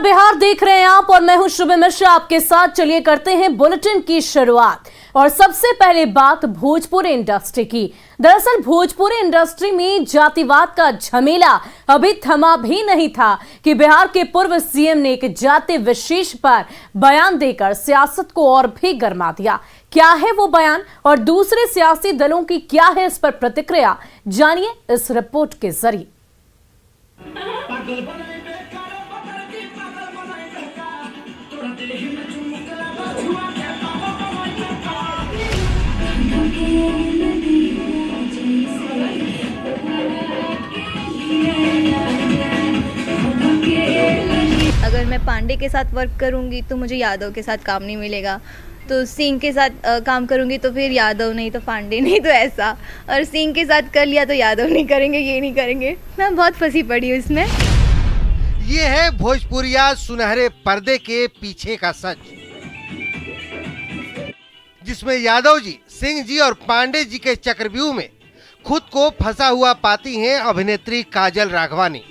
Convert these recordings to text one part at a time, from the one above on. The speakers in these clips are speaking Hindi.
बिहार देख रहे हैं आप और मैं हूं शुभ मिश्रा आपके साथ। चलिए करते हैं बुलेटिन की शुरुआत और सबसे पहले बात भोजपुरी इंडस्ट्री की। दरअसल भोजपुरी इंडस्ट्री में जातिवाद का झमेला अभी थमा भी नहीं था कि बिहार के पूर्व सीएम ने एक जाति विशेष पर बयान देकर सियासत को और भी गरमा दिया। क्या है वो बयान और दूसरे सियासी दलों की क्या है इस पर प्रतिक्रिया, जानिए इस रिपोर्ट के जरिए। अगर मैं पांडे के साथ वर्क करूंगी तो मुझे यादव के साथ काम नहीं मिलेगा, तो सिंह के साथ काम करूंगी तो फिर यादव नहीं तो पांडे नहीं तो ऐसा, और सिंह के साथ कर लिया तो यादव नहीं करेंगे, ये नहीं करेंगे। मैं बहुत फंसी पड़ी हूँ इसमें। ये है भोजपुरिया सुनहरे पर्दे के पीछे का सच, जिसमें यादव जी, सिंह जी और पांडे जी के चक्रव्यूह में खुद को फंसा हुआ पाती हैं अभिनेत्री काजल राघवानी।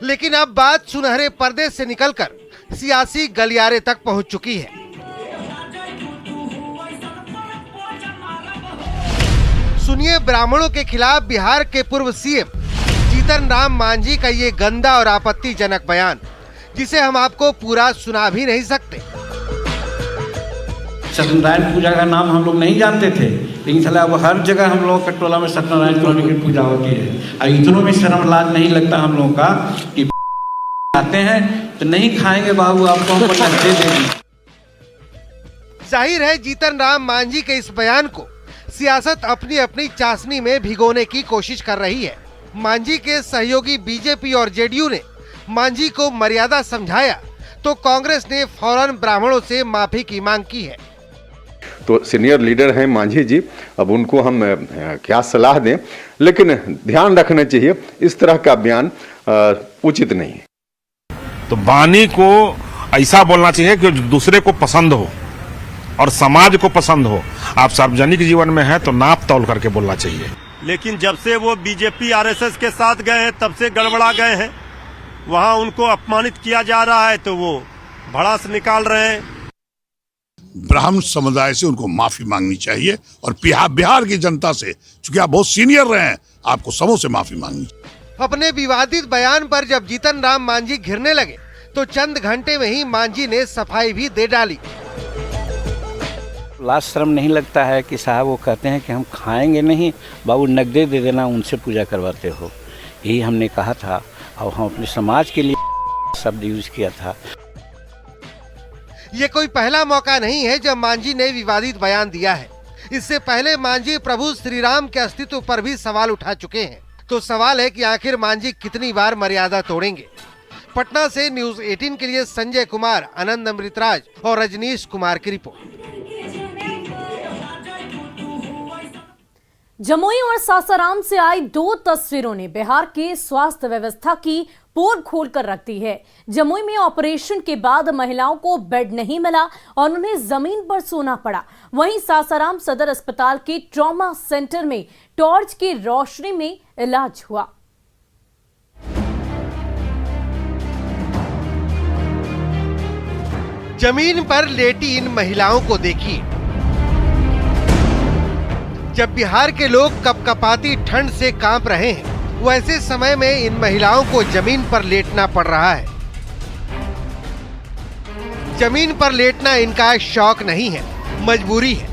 लेकिन अब बात सुनहरे पर्दे से निकलकर सियासी गलियारे तक पहुंच चुकी है। सुनिए ब्राह्मणों के खिलाफ बिहार के पूर्व सीएम जीतन राम मांझी का ये गंदा और आपत्तिजनक बयान, जिसे हम आपको पूरा सुना भी नहीं सकते। सत्यनारायण पूजा का नाम हम लोग नहीं जानते थे, लेकिन साला अब हर जगह हम लोग कटोला में सत्यनारायण स्वामी की पूजा होती है। और इतनों में शर्म लाज नहीं लगता हम लोगों का कि आते हैं तो नहीं खाएंगे बाबू, आपको हम दे देंगे। जाहिर है जीतन राम मांझी के इस बयान को सियासत अपनी अपनी चाशनी में भिगोने की कोशिश कर रही है। मांझी के सहयोगी बीजेपी और जेडीयू ने मांझी को मर्यादा समझाया तो कांग्रेस ने फौरन ब्राह्मणों से माफी की मांग की है। तो सीनियर लीडर हैं मांझी जी, अब उनको हम क्या सलाह दें, लेकिन ध्यान रखना चाहिए इस तरह का बयान उचित नहीं है। तो वाणी को ऐसा बोलना चाहिए कि दूसरे को पसंद हो और समाज को पसंद हो। आप सार्वजनिक जीवन में हैं तो नाप तौल करके बोलना चाहिए। लेकिन जब से वो बीजेपी आरएसएस के साथ गए हैं तब से गड़बड़ा गए हैं। वहां उनको अपमानित किया जा रहा है तो वो भड़ास निकाल रहे हैं। ब्राह्मण समुदाय से उनको माफी मांगनी चाहिए और बिहार की जनता से, चूंकि आप बहुत सीनियर रहे हैं, आपको सबों से माफी मांगनी चाहिए। अपने विवादित बयान पर जब जीतन राम मांझी घिरने लगे तो चंद घंटे में ही मांझी ने सफाई भी दे डाली। लाज शर्म नहीं लगता है कि साहब वो कहते हैं कि हम खाएंगे नहीं बाबू, नगदे दे देना, उनसे पूजा करवाते हो। यही हमने कहा था और हम अपने समाज के लिए शब्द यूज किया था। ये कोई पहला मौका नहीं है जब मांझी ने विवादित बयान दिया है। इससे पहले मांझी प्रभु श्री राम के अस्तित्व पर भी सवाल उठा चुके हैं। तो सवाल है कि आखिर मांझी कितनी बार मर्यादा तोड़ेंगे। पटना से न्यूज़ 18 के लिए संजय कुमार, आनंद अमृतराज और रजनीश कुमार की रिपोर्ट। जमुई और सासाराम से आई दो तस्वीरों ने बिहार के स्वास्थ्य व्यवस्था की पोल खोलकर रख दी है। जमुई में ऑपरेशन के बाद महिलाओं को बेड नहीं मिला और उन्हें जमीन पर सोना पड़ा। वहीं सासाराम सदर अस्पताल के ट्रॉमा सेंटर में टॉर्च की रोशनी में इलाज हुआ। जमीन पर लेटी इन महिलाओं को देखिए। जब बिहार के लोग कपकपाती ठंड से कांप रहे हैं, वैसे समय में इन महिलाओं को जमीन पर लेटना पड़ रहा है। जमीन पर लेटना इनका शौक नहीं है, मजबूरी है,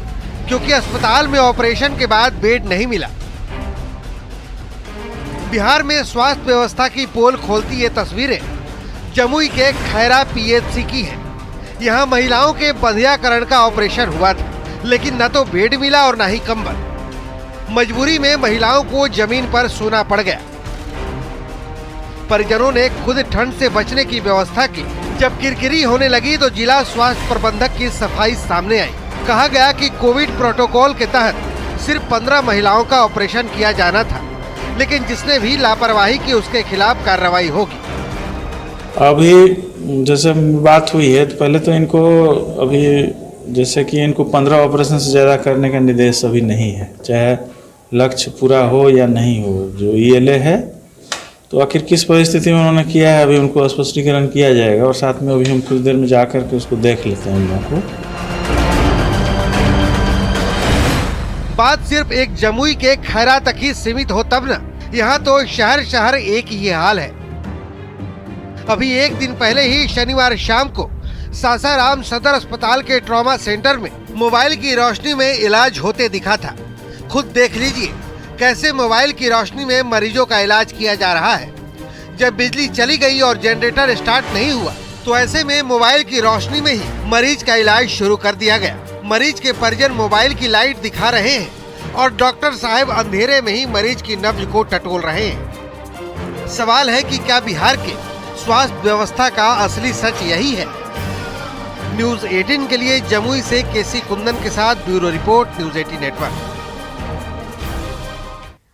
क्योंकि अस्पताल में ऑपरेशन के बाद बेड नहीं मिला। बिहार में स्वास्थ्य व्यवस्था की पोल खोलती ये तस्वीरें जमुई के खैरा पीएचसी की है। यहाँ महिलाओं के बंधियाकरण का ऑपरेशन हुआ था, लेकिन न तो बेड मिला और न ही कंबल। मजबूरी में महिलाओं को जमीन पर सोना पड़ गया। परिजनों ने खुद ठंड से बचने की व्यवस्था की। जब किरकिरी होने लगी तो जिला स्वास्थ्य प्रबंधक की सफाई सामने आई। कहा गया कि कोविड प्रोटोकॉल के तहत सिर्फ 15 महिलाओं का ऑपरेशन किया जाना था, लेकिन जिसने भी लापरवाही की उसके खिलाफ कार्रवाई होगी। अभी जैसे बात हुई है तो पहले तो इनको अभी जैसे कि इनको 15 ऑपरेशन से ज़्यादा करने का निर्देश अभी नहीं है, चाहे लक्ष्य पूरा हो या नहीं हो। जो ELA है तो आखिर किस परिस्थिति में उन्होंने किया है अभी उनको स्पष्टीकरण किया जाएगा और साथ में अभी हम कुछ देर में जा कर के उसको देख लेते हैं उन लोगों को। बात सिर्फ एक जमुई के खैरा तक ही सीमित हो तब न, यहाँ तो शहर शहर एक ही हाल है। अभी एक दिन पहले ही शनिवार शाम को सासाराम सदर अस्पताल के ट्रॉमा सेंटर में मोबाइल की रोशनी में इलाज होते दिखा था। खुद देख लीजिए कैसे मोबाइल की रोशनी में मरीजों का इलाज किया जा रहा है। जब बिजली चली गई और जनरेटर स्टार्ट नहीं हुआ तो ऐसे में मोबाइल की रोशनी में ही मरीज का इलाज शुरू कर दिया गया। मरीज के परिजन मोबाइल की लाइट दिखा रहे हैं और डॉक्टर साहब अंधेरे में ही मरीज की नब्ज को टटोल रहे हैं। सवाल है कि क्या बिहार के स्वास्थ्य व्यवस्था का असली सच यही है? न्यूज 18 के लिए जमुई से केसी कुंदन के साथ ब्यूरो रिपोर्ट, न्यूज 18 नेटवर्क।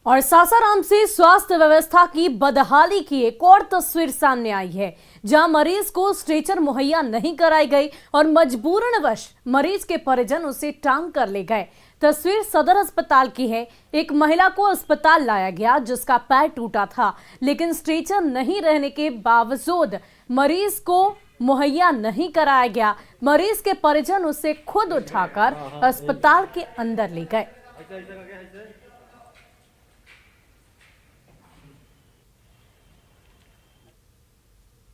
और सासाराम से स्वास्थ्य व्यवस्था की बदहाली की एक और तस्वीर सामने आई है, जहां मरीज को स्ट्रेचर मुहैया नहीं कराई गई और मजबूरनवश मरीज के परिजन उसे टांग कर ले गए। तस्वीर सदर अस्पताल की है। एक महिला को अस्पताल लाया गया जिसका पैर टूटा था, लेकिन स्ट्रेचर नहीं रहने के बावजूद मरीज को मुहैया नहीं कराया गया। मरीज के परिजन उसे खुद उठाकर अस्पताल के अंदर ले गए।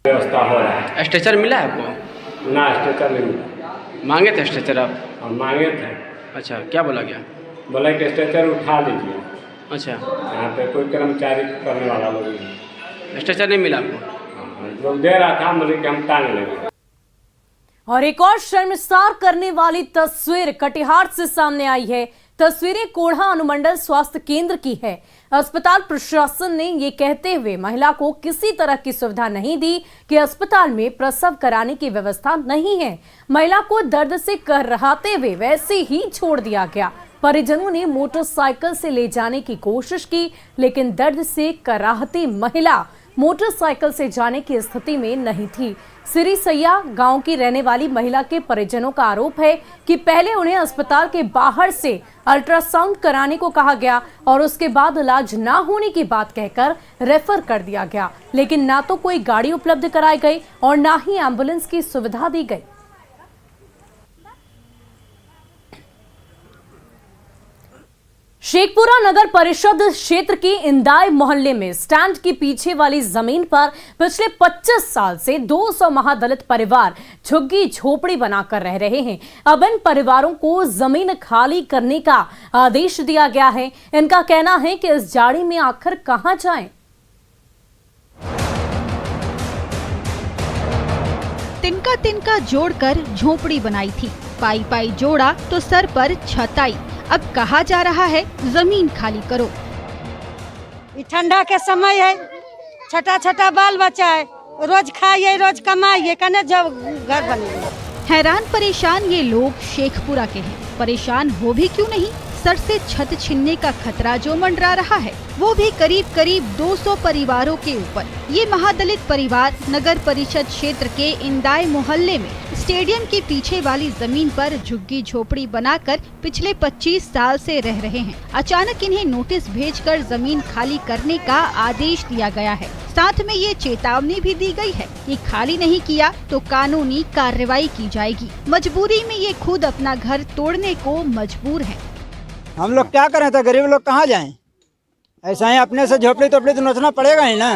व्यवस्था हो रहा है। स्ट्रेचर मिला है आपको? ना, स्ट्रेचर नहीं मिला। मांगे थे स्ट्रेचर आप? हम मांगे थे। अच्छा, क्या बोला गया? बोला कि स्ट्रेचर उठा लीजिए। अच्छा, यहाँ पे कोई कर्मचारी करने वाला लोग नहीं। स्ट्रेचर नहीं मिला आपको? लोग दे रहा था, बोले कि हम टांग लेंगे। और एक और शर्मसार करने वाली तस्वीर कटिहार से सामने आई है। तस्वीरें कोढ़ा अनुमंडल स्वास्थ्य केंद्र की है। अस्पताल प्रशासन ने ये कहते हुए महिला को किसी तरह की सुविधा नहीं दी कि अस्पताल में प्रसव कराने की व्यवस्था नहीं है। महिला को दर्द से करहाते हुए वैसे ही छोड़ दिया गया। परिजनों ने मोटरसाइकिल से ले जाने की कोशिश की, लेकिन दर्द से कराहती महिला मोटरसाइकिल से जाने की स्थिति में नहीं थी। सिरीसैया गांव की रहने वाली महिला के परिजनों का आरोप है कि पहले उन्हें अस्पताल के बाहर से अल्ट्रासाउंड कराने को कहा गया और उसके बाद इलाज ना होने की बात कहकर रेफर कर दिया गया, लेकिन ना तो कोई गाड़ी उपलब्ध कराई गई और ना ही एम्बुलेंस की सुविधा दी गई। शेखपुरा नगर परिषद क्षेत्र के इंदाई मोहल्ले में स्टैंड के पीछे वाली जमीन पर पिछले 25 साल से 200 महादलित परिवार झुग्गी झोपड़ी बनाकर रह रहे हैं। अब इन परिवारों को जमीन खाली करने का आदेश दिया गया है। इनका कहना है कि इस जाड़ी में आखिर कहां जाएं? तिनका तिनका जोड़कर झोपड़ी बनाई थी, पाई पाई जोड़ा तो सर पर छत आई। अब कहा जा रहा है जमीन खाली करो। ठंडा के समय है, छोटा छोटा बाल बच्चा है, रोज खाइए रोज कमाइए, कने जब घर बनेगा। हैरान परेशान ये लोग शेखपुरा के हैं। परेशान हो भी क्यों नहीं, सर से छत छिनने का खतरा जो मंडरा रहा है वो भी करीब करीब 200 परिवारों के ऊपर। ये महादलित परिवार नगर परिषद क्षेत्र के इंदाई मोहल्ले में स्टेडियम के पीछे वाली जमीन पर झुग्गी झोपड़ी बनाकर पिछले 25 साल से रह रहे हैं। अचानक इन्हें नोटिस भेजकर जमीन खाली करने का आदेश दिया गया है। साथ में ये चेतावनी भी दी गई है कि खाली नहीं किया तो कानूनी कार्रवाई की जाएगी। मजबूरी में ये खुद अपना घर तोड़ने को मजबूर है। हम लोग क्या करें, तो गरीब लोग कहाँ जाएं? ऐसा ही अपने से झोपड़ी तोपड़ी तो नोचना पड़ेगा ही ना।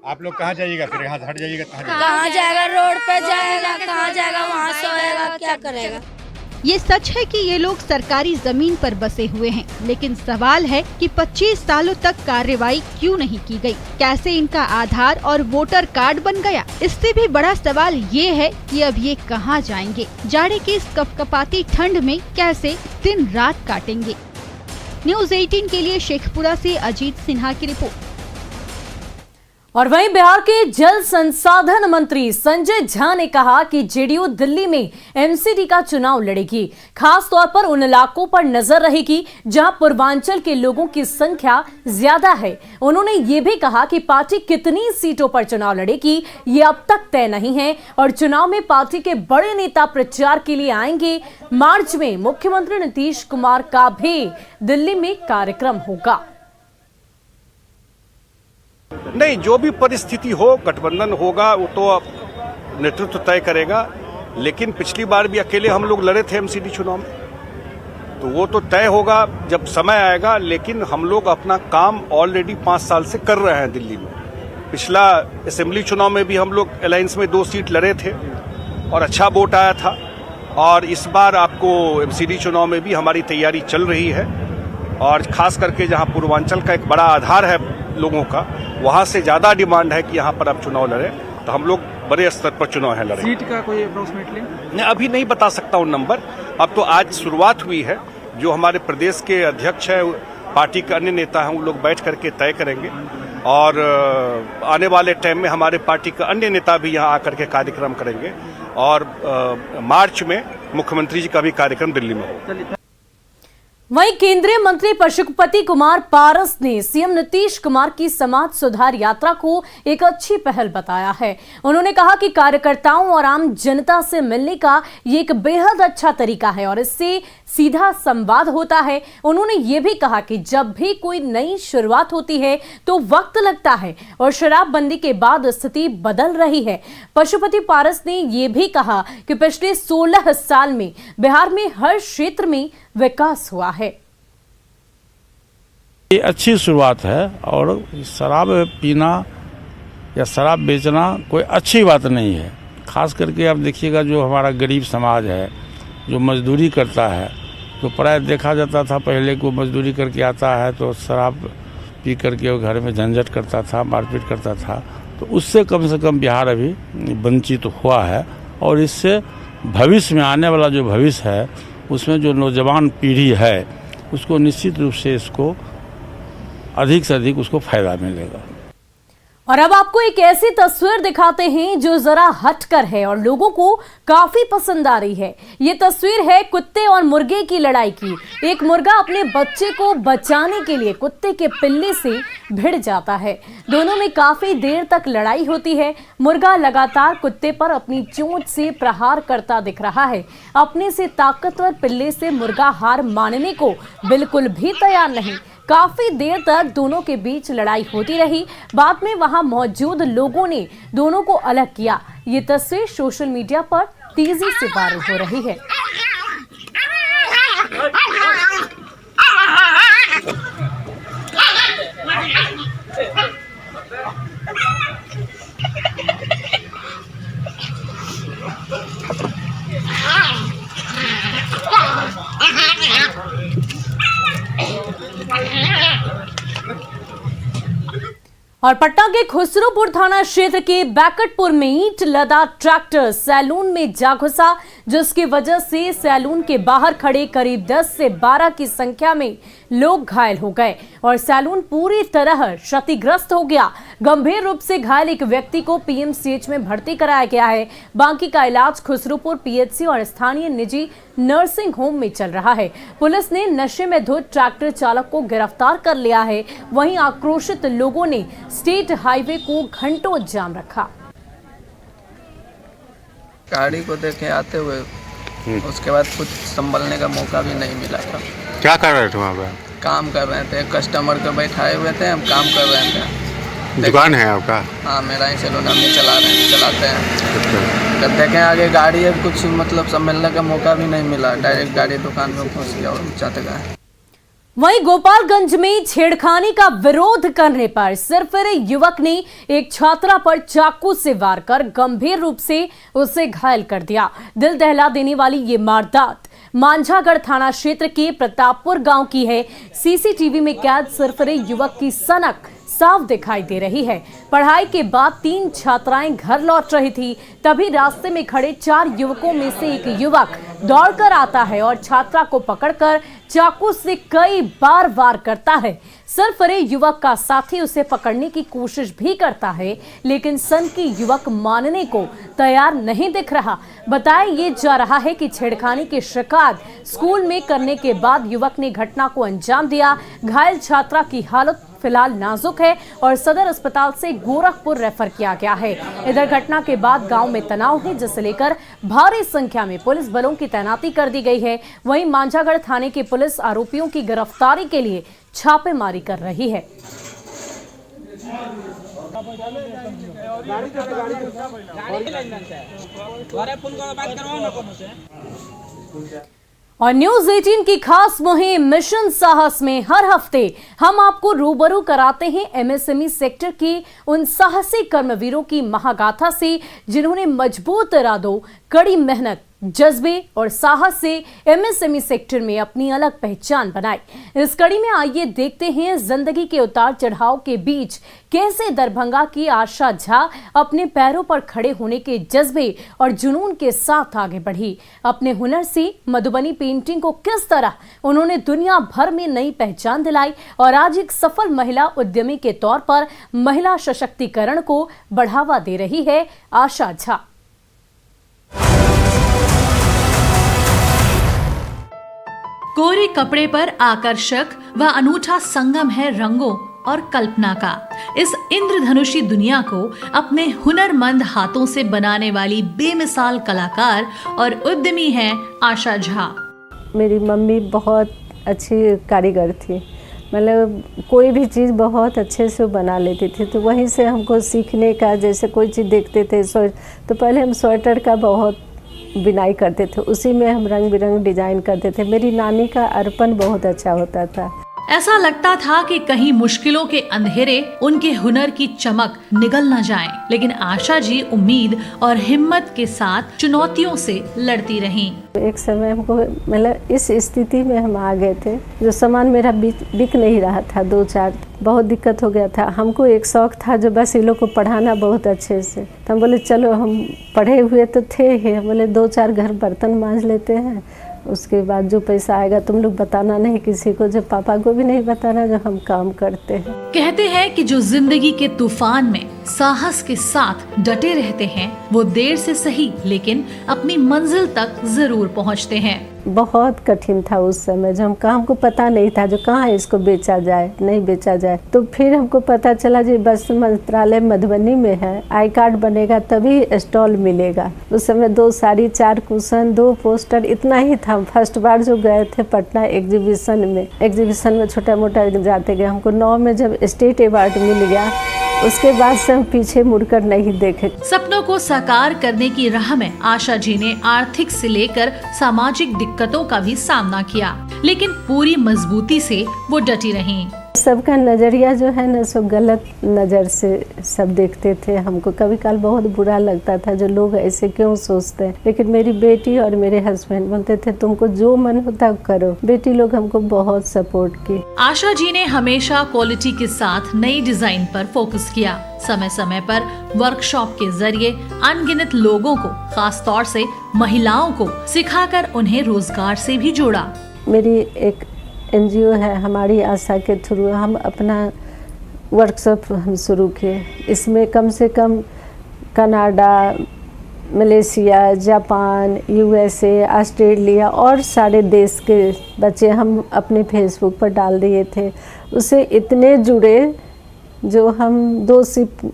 आप लोग कहाँ जाइएगा, फिर यहाँ हट जाइएगा, कहाँ जाएगा? रोड पे जाएगा, कहाँ जाएगा? वहाँ सोएगा, क्या करेगा? ये सच है कि ये लोग सरकारी जमीन पर बसे हुए हैं, लेकिन सवाल है कि 25 सालों तक कार्रवाई क्यों नहीं की गई? कैसे इनका आधार और वोटर कार्ड बन गया? इससे भी बड़ा सवाल ये है कि अब ये कहाँ जाएंगे? जाड़े की इस कपकपाती ठंड में कैसे दिन रात काटेंगे? न्यूज 18 के लिए शेखपुरा से अजीत सिन्हा की रिपोर्ट। और वहीं बिहार के जल संसाधन मंत्री संजय झा ने कहा कि जेडीयू दिल्ली में एमसीडी का चुनाव लड़ेगी। खास तौर पर उन इलाकों पर नजर रहेगी जहां पूर्वांचल के लोगों की संख्या ज्यादा है। उन्होंने ये भी कहा कि पार्टी कितनी सीटों पर चुनाव लड़ेगी ये अब तक तय नहीं है और चुनाव में पार्टी के बड़े नेता प्रचार के लिए आएंगे। मार्च में मुख्यमंत्री नीतीश कुमार का भी दिल्ली में कार्यक्रम होगा। नहीं, जो भी परिस्थिति हो, गठबंधन होगा वो तो नेतृत्व तय करेगा। लेकिन पिछली बार भी अकेले हम लोग लड़े थे एमसीडी चुनाव में, तो वो तो तय होगा जब समय आएगा। लेकिन हम लोग अपना काम ऑलरेडी 5 साल से कर रहे हैं दिल्ली में। पिछला असेंबली चुनाव में भी हम लोग अलायंस में 2 सीट लड़े थे और अच्छा वोट आया था। और इस बार आपको एमसीडी चुनाव में भी हमारी तैयारी चल रही है। और खास करके जहां पूर्वांचल का एक बड़ा आधार है लोगों का, वहां से ज्यादा डिमांड है कि यहां पर आप चुनाव लड़े, तो हम लोग बड़े स्तर पर चुनाव है लड़े। सीट का कोई अप्रोक्सीमेटली नहीं, अभी नहीं बता सकता हूं नंबर। अब तो आज शुरुआत हुई है। जो हमारे प्रदेश के अध्यक्ष है, पार्टी के अन्य नेता हैं, वो लोग बैठ करके तय करेंगे। और आने वाले टाइम में हमारे पार्टी के अन्य नेता भी यहाँ आकर के कार्यक्रम करेंगे। और मार्च में मुख्यमंत्री जी का भी कार्यक्रम दिल्ली में होगा। वहीं केंद्रीय मंत्री पशुपति कुमार पारस ने सीएम नीतीश कुमार की समाज सुधार यात्रा को एक अच्छी पहल बताया है। उन्होंने कहा कि कार्यकर्ताओं और आम जनता से मिलने का ये एक बेहद अच्छा तरीका है और इससे सीधा संवाद होता है। उन्होंने ये भी कहा कि जब भी कोई नई शुरुआत होती है तो वक्त लगता है और शराबबंदी के बाद स्थिति बदल रही है। पशुपति पारस ने ये भी कहा कि पिछले 16 साल में बिहार में हर क्षेत्र में विकास हुआ है। ये अच्छी शुरुआत है और शराब पीना या शराब बेचना कोई अच्छी बात नहीं है। खास करके आप देखिएगा, जो हमारा गरीब समाज है, जो मजदूरी करता है, तो प्राय देखा जाता था पहले को मजदूरी करके आता है तो शराब पी करके वो घर में झंझट करता था, मारपीट करता था। तो उससे कम से कम बिहार अभी वंचित हुआ है। और इससे भविष्य में आने वाला जो भविष्य है, उसमें जो नौजवान पीढ़ी है, उसको निश्चित रूप से इसको अधिक से अधिक उसको फायदा मिलेगा। और अब आपको एक ऐसी तस्वीर दिखाते हैं जो जरा हटकर है और लोगों को काफी पसंद आ रही है। ये तस्वीर है कुत्ते और मुर्गे की लड़ाई की। एक मुर्गा अपने बच्चे को बचाने के लिए कुत्ते के पिल्ले से भिड़ जाता है। दोनों में काफी देर तक लड़ाई होती है। मुर्गा लगातार कुत्ते पर अपनी चोंच से प्रहार करता दिख रहा है। अपने से ताकतवर पिल्ले से मुर्गा हार मानने को बिल्कुल भी तैयार नहीं। काफी देर तक दोनों के बीच लड़ाई होती रही। बाद में वहां मौजूद लोगों ने दोनों को अलग किया। ये तस्वीर सोशल मीडिया पर तेजी से वायरल हो रही है। और पटना के खुसरूपुर थाना क्षेत्र के बैकटपुर में ईंट लदा ट्रैक्टर सैलून में जा घुसा, जिसकी वजह से सैलून के बाहर खड़े करीब 10 से 12 की संख्या में लोग घायल हो गए और सैलून पूरी तरह क्षतिग्रस्त हो गया। गंभीर रूप से घायल एक व्यक्ति को पीएमसीएच में भर्ती कराया गया है। बाकी का इलाज खुसरूपुर पीएचसी और स्थानीय निजी नर्सिंग होम में चल रहा है। पुलिस ने नशे में धुत ट्रैक्टर चालक को गिरफ्तार कर लिया है। वहीं आक्रोशित लोगों ने स्टेट हाईवे को घंटों जाम रखा। गाड़ी को देखे आते हुए, उसके बाद कुछ संभलने का मौका भी नहीं मिला था। क्या कर रहे थे वहाँ पे? काम कर रहे थे, कस्टमर को बैठाए हुए थे, हम काम कर रहे थे। दुकान है आपका? हाँ, मेरा ही सैलून हम ही चलाते हैं। जब देखें आगे गाड़ी है, कुछ मतलब संभलने का मौका भी नहीं मिला। डायरेक्ट गाड़ी दुकान में घुस गया और जाते गए। वहीं गोपालगंज में छेड़खानी का विरोध करने पर सिरफिरे युवक ने एक छात्रा पर चाकू से वार कर गंभीर रूप से उसे घायल कर दिया। दिल दहला देने वाली ये वारदात मांझागढ़ थाना क्षेत्र के प्रतापपुर गांव की है। सीसीटीवी में कैद सिरफिरे युवक की सनक साफ दिखाई दे रही है। पढ़ाई के बाद 3 छात्राएं घर लौट रही थी, तभी रास्ते में खड़े 4 युवकों में से एक युवक दौड़कर आता है और छात्रा को पकड़कर चाकू से कई बार वार करता है। सरफरे युवक का साथी उसे पकड़ने की कोशिश भी करता है, लेकिन सनकी युवक मानने को तैयार नहीं दिख रहा। बताया ये जा रहा है कि छेड़खानी की शिकायत स्कूल में करने के बाद युवक ने घटना को अंजाम दिया। घायल छात्रा की हालत फिलहाल नाजुक है और सदर अस्पताल से गोरखपुर रेफर किया गया है। इधर घटना के बाद गांव में तनाव है, जिसे लेकर भारी संख्या में पुलिस बलों की तैनाती कर दी गई है। वहीं मांझागढ़ थाने की पुलिस आरोपियों की गिरफ्तारी के लिए छापेमारी कर रही है। और न्यूज 18 की खास मुहिम मिशन साहस में हर हफ्ते हम आपको रूबरू कराते हैं एमएसएमई सेक्टर के उन साहसी कर्मवीरों की महागाथा से जिन्होंने मजबूत इरादों, कड़ी मेहनत, जज्बे और साहस से एमएसएमई सेक्टर में अपनी अलग पहचान बनाई। इस कड़ी में आइए देखते हैं जिंदगी के उतार चढ़ाव के बीच कैसे दरभंगा की आशा झा अपने पैरों पर खड़े होने के जज्बे और जुनून के साथ आगे बढ़ी। अपने हुनर से मधुबनी पेंटिंग को किस तरह उन्होंने दुनिया भर में नई पहचान दिलाई और आज एक सफल महिला उद्यमी के तौर पर महिला सशक्तिकरण को बढ़ावा दे रही है आशा झा। कोरे कपड़े पर आकर्षक व अनूठा संगम है रंगों और कल्पना का। इस इंद्रधनुषी दुनिया को अपने हुनरमंद हाथों से बनाने वाली बेमिसाल कलाकार और उद्यमी हैं आशा झा। मेरी मम्मी बहुत अच्छी कारीगर थी, मतलब कोई भी चीज़ बहुत अच्छे से बना लेती थी, तो वहीं से हमको सीखने का, जैसे कोई चीज़ देखते थे तो पहले हम स्वेटर का बहुत बिनाई करते थे, उसी में हम रंग बिरंग डिजाइन करते थे। मेरी नानी का अर्पण बहुत अच्छा होता था। ऐसा लगता था कि कहीं मुश्किलों के अंधेरे उनके हुनर की चमक निगल न जाए, लेकिन आशा जी उम्मीद और हिम्मत के साथ चुनौतियों से लड़ती रहीं। एक समय हमको मतलब इस स्थिति में हम आ गए थे, जो सामान मेरा बिक नहीं रहा था, 2-4 बहुत दिक्कत हो गया था। हमको एक शौक था जो बस इन लोग को पढ़ाना बहुत अच्छे से, तो हम बोले चलो, हम पढ़े हुए तो थे ही, हम बोले 2-4 घर बर्तन मांज लेते हैं, उसके बाद जो पैसा आएगा तुम लोग बताना नहीं किसी को, जो पापा को भी नहीं बताना जो हम काम करते हैं। कहते हैं कि जो जिंदगी के तूफान में साहस के साथ डटे रहते हैं वो देर से सही लेकिन अपनी मंजिल तक जरूर पहुंचते हैं। बहुत कठिन था उस समय, जब हमको पता नहीं था जो कहाँ इसको बेचा जाए नहीं बेचा जाए, तो फिर हमको पता चला जी वस्त्र मंत्रालय मधुबनी में है, आई कार्ड बनेगा तभी स्टॉल मिलेगा। उस समय 2 साड़ी, 4 कुशन, 2 पोस्टर, इतना ही था। फर्स्ट बार जो गए थे पटना एग्जीबिशन में छोटा मोटा जाते गए। हमको 9 में जब स्टेट अवार्ड मिल गया, उसके बाद से हम पीछे मुड़कर नहीं देखे। सपनों को साकार करने की राह में आशा जी ने आर्थिक से लेकर सामाजिक दिक्कतों का भी सामना किया, लेकिन पूरी मजबूती से वो डटी रहीं। सबका नजरिया जो है ना सो गलत नज़र से सब देखते थे हमको, कभी काल बहुत बुरा लगता था जो लोग ऐसे क्यों सोचते हैं, लेकिन मेरी बेटी और मेरे हस्बैंड बोलते थे तुमको जो मन होता करो। बेटी लोग हमको बहुत सपोर्ट की। आशा जी ने हमेशा क्वालिटी के साथ नई डिजाइन पर फोकस किया। समय समय पर वर्कशॉप के जरिए अनगिनत लोगों को, खास तौर से महिलाओं को सिखाकर उन्हें रोजगार से भी जोड़ा। मेरी एक NGO है, हमारी आशा के थ्रू हम अपना वर्कशॉप हम शुरू किए। इसमें कम से कम Canada, Malaysia, Japan, USA, Australia और सारे देश के बच्चे हम अपने फेसबुक पर डाल दिए थे। उससे इतने जुड़े जो हम 2 शिफ्ट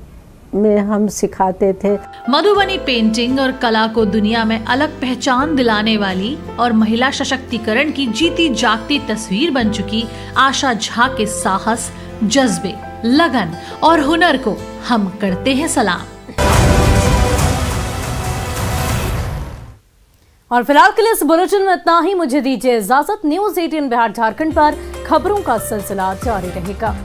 में हम सिखाते थे। मधुबनी पेंटिंग और कला को दुनिया में अलग पहचान दिलाने वाली और महिला सशक्तिकरण की जीती जागती तस्वीर बन चुकी आशा झा के साहस, जज्बे, लगन और हुनर को हम करते हैं सलाम। और फिलहाल के लिए इस बुलेटिन में इतना ही। मुझे दीजिए इजाजत। न्यूज 18 बिहार झारखंड पर खबरों का सिलसिला जारी रहेगा।